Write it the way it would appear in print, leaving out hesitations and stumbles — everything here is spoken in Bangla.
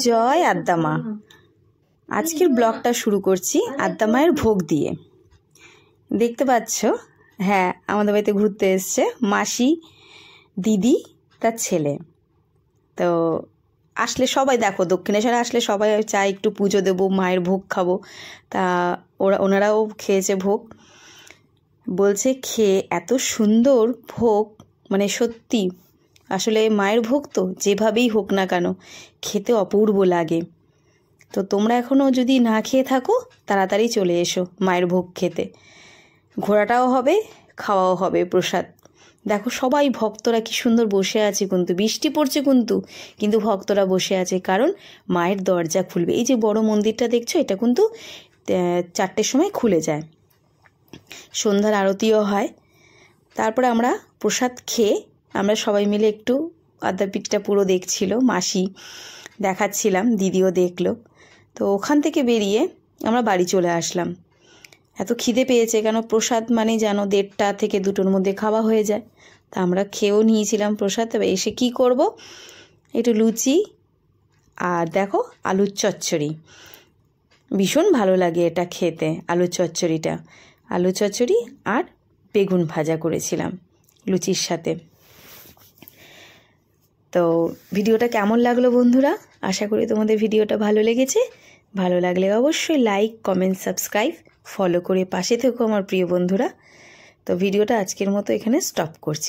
জয় আদ্যা মা। আজকের ব্লগটা শুরু করছি আদ্যা মায়ের ভোগ দিয়ে। দেখতে পাচ্ছ, হ্যাঁ, আমাদের বাড়িতে ঘুরতে এসছে মাসি, দিদি, তার ছেলে। তো আসলে সবাই, দেখো, দক্ষিণেশ্বরে আসলে সবাই চায় একটু পুজো দেবো, মায়ের ভোগ খাবো। তা ওনারাও খেয়েছে ভোগ। বলছে খেয়ে এত সুন্দর ভোগ, মানে সত্যি আসলে মায়ের ভোগ তো যেভাবেই হোক না কেন খেতে অপূর্ব লাগে। তো তোমরা এখনও যদি না খেয়ে থাকো তাড়াতাড়ি চলে এসো মায়ের ভোগ খেতে। ঘোরাটাও হবে, খাওয়াও হবে প্রসাদ। দেখো সবাই ভক্তরা কি সুন্দর বসে আছে, কিন্তু বৃষ্টি পড়ছে কিন্তু ভক্তরা বসে আছে, কারণ মায়ের দরজা খুলবে। এই যে বড় মন্দিরটা দেখছো, এটা কিন্তু 4টের সময় খুলে যায়, সন্ধ্যার আরতিও হয়। তারপরে আমরা প্রসাদ খেয়ে আমরা সবাই মিলে একটু আদ্যাপীঠটা পুরো দেখছিল, মাসি দেখাচ্ছিলাম, দিদিও দেখলো। তো ওখান থেকে বেরিয়ে আমরা বাড়ি চলে আসলাম। এত খিদে পেয়েছে, কেন প্রসাদ মানে জানো 1:30 থেকে 2টোর মধ্যে খাওয়া হয়ে যায়। তা আমরা খেয়েও নিয়েছিলাম প্রসাদ। তবে এসে কি করব, একটু লুচি আর দেখো আলুর চচ্চড়ি, ভীষণ ভালো লাগে এটা খেতে। আলুর চচ্চড়িটা, আলু চচ্চড়ি আর বেগুন ভাজা করেছিলাম লুচির সাথে। তো ভিডিওটা কেমন লাগলো বন্ধুরা? আশা করি তোমাদের ভিডিওটা ভালো লেগেছে। ভালো লাগলে অবশ্যই লাইক, কমেন্ট, সাবস্ক্রাইব, ফলো করে পাশে থেকো আমার প্রিয় বন্ধুরা। তো ভিডিওটা আজকের মতো এখানে স্টপ করছি।